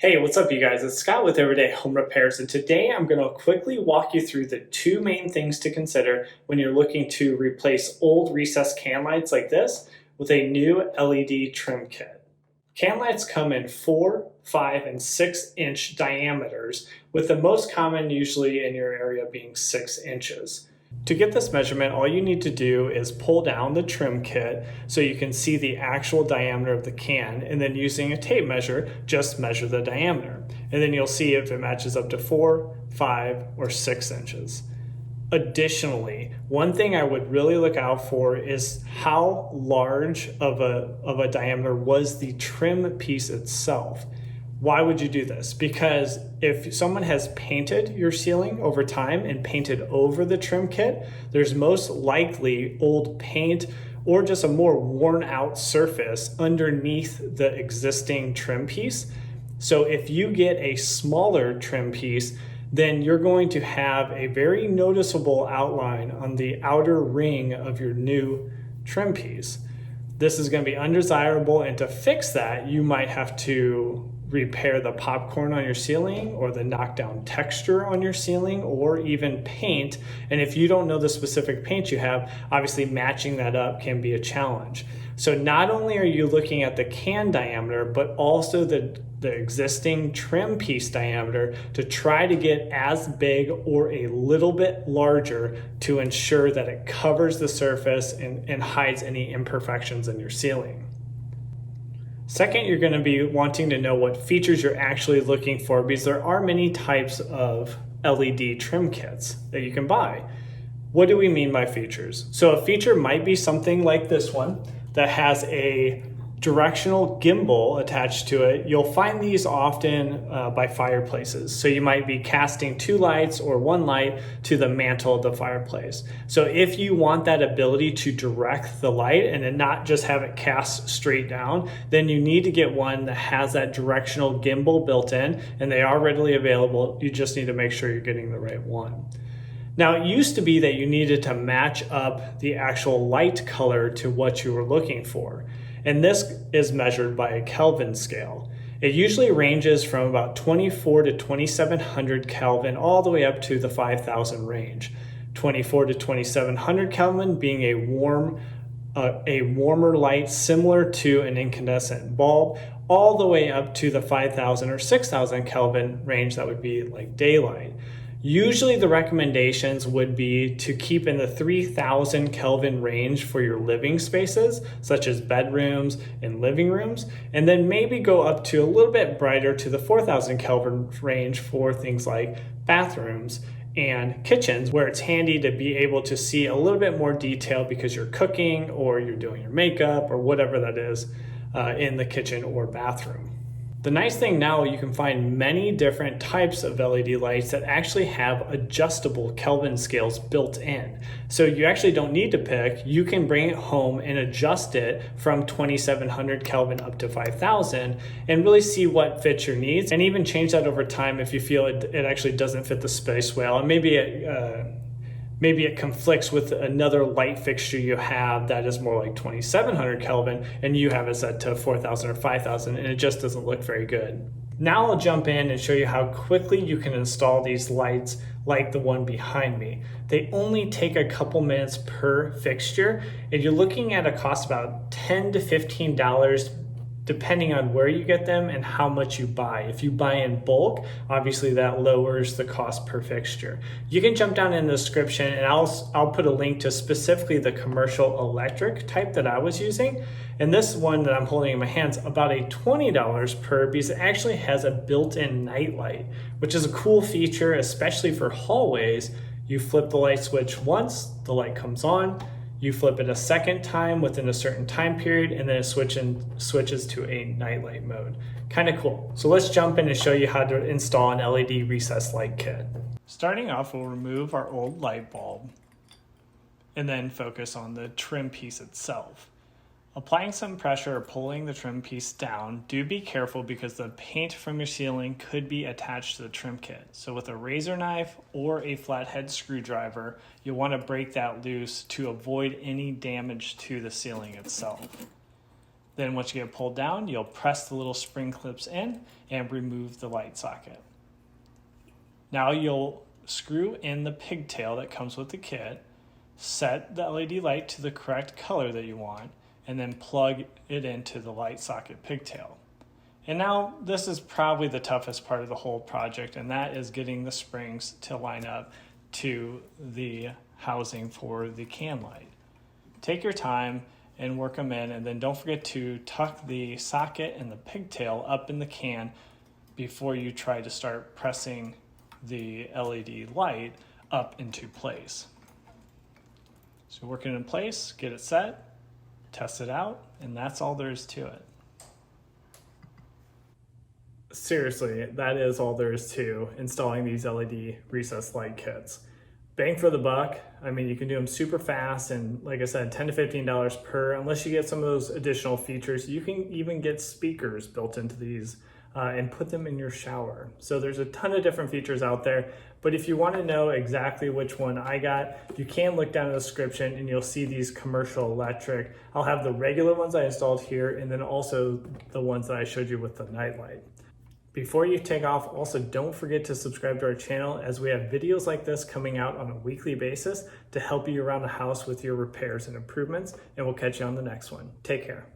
Hey, what's up you guys? It's Scott with Everyday Home Repairs, and today I'm going to quickly walk you through the two main things to consider when you're looking to replace old recessed can lights like this with a new LED trim kit. Can lights come in 4, 5, and 6-inch diameters, with the most common usually in your area being 6 inches. To get this measurement, all you need to do is pull down the trim kit so you can see the actual diameter of the can, and then using a tape measure, just measure the diameter. And then you'll see if it matches up to 4, 5, or 6 inches. Additionally, one thing I would really look out for is how large of a diameter was the trim piece itself. Why would you do this? Because if someone has painted your ceiling over time and painted over the trim kit, there's most likely old paint or just a more worn out surface underneath the existing trim piece. So if you get a smaller trim piece, then you're going to have a very noticeable outline on the outer ring of your new trim piece. This is going to be undesirable, and to fix that, you might have to repair the popcorn on your ceiling or the knockdown texture on your ceiling or even paint. And if you don't know the specific paint you have, obviously matching that up can be a challenge. So not only are you looking at the can diameter, but also the existing trim piece diameter to try to get as big or a little bit larger to ensure that it covers the surface and hides any imperfections in your ceiling. Second, you're going to be wanting to know what features you're actually looking for, because there are many types of LED trim kits that you can buy. What do we mean by features? So a feature might be something like this one that has a directional gimbal attached to it. You'll find these often by fireplaces. So you might be casting 2 lights or 1 light to the mantle of the fireplace. So if you want that ability to direct the light and then not just have it cast straight down, then you need to get one that has that directional gimbal built in, and they are readily available. You just need to make sure you're getting the right one. Now, it used to be that you needed to match up the actual light color to what you were looking for. And this is measured by a Kelvin scale. It usually ranges from about 24 to 2700 Kelvin all the way up to the 5000 range. 24 to 2700 Kelvin being a warmer light similar to an incandescent bulb, all the way up to the 5000 or 6000 Kelvin range, that would be like daylight. Usually the recommendations would be to keep in the 3000 Kelvin range for your living spaces, such as bedrooms and living rooms, and then maybe go up to a little bit brighter to the 4000 Kelvin range for things like bathrooms and kitchens, where it's handy to be able to see a little bit more detail because you're cooking or you're doing your makeup or whatever that is in the kitchen or bathroom. The nice thing now, you can find many different types of LED lights that actually have adjustable Kelvin scales built in. So you actually don't need to pick. You can bring it home and adjust it from 2700 Kelvin up to 5000 and really see what fits your needs, and even change that over time if you feel it actually doesn't fit the space well, and maybe it conflicts with another light fixture you have that is more like 2700 Kelvin and you have it set to 4000 or 5000 and it just doesn't look very good. Now I'll jump in and show you how quickly you can install these lights like the one behind me. They only take a couple minutes per fixture, and you're looking at a cost about $10 to $15 depending on where you get them and how much you buy. If you buy in bulk, obviously that lowers the cost per fixture. You can jump down in the description and I'll put a link to specifically the commercial electric type that I was using. And this one that I'm holding in my hands, about a $20 per, because it actually has a built-in night light, which is a cool feature, especially for hallways. You flip the light switch once, the light comes on. You flip it a second time within a certain time period, and then it switches to a nightlight mode. Kind of cool. So let's jump in and show you how to install an LED recessed light kit. Starting off, we'll remove our old light bulb and then focus on the trim piece itself. Applying some pressure or pulling the trim piece down, do be careful because the paint from your ceiling could be attached to the trim kit. So with a razor knife or a flathead screwdriver, you'll want to break that loose to avoid any damage to the ceiling itself. Then once you get it pulled down, you'll press the little spring clips in and remove the light socket. Now you'll screw in the pigtail that comes with the kit, set the LED light to the correct color that you want, and then plug it into the light socket pigtail. And now this is probably the toughest part of the whole project, and that is getting the springs to line up to the housing for the can light. Take your time and work them in, and then don't forget to tuck the socket and the pigtail up in the can before you try to start pressing the LED light up into place. So work it in place, get it set, test it out, and that's all there is to it. Seriously, that is all there is to installing these LED recessed light kits. Bang for the buck. I mean, you can do them super fast, and like I said, $10 to $15 per, unless you get some of those additional features. You can even get speakers built into these and put them in your shower. So there's a ton of different features out there, but if you want to know exactly which one I got, you can look down in the description and you'll see these commercial electric. I'll have the regular ones I installed here, and then also the ones that I showed you with the nightlight. Before you take off, also don't forget to subscribe to our channel, as we have videos like this coming out on a weekly basis to help you around the house with your repairs and improvements, and we'll catch you on the next one. Take care.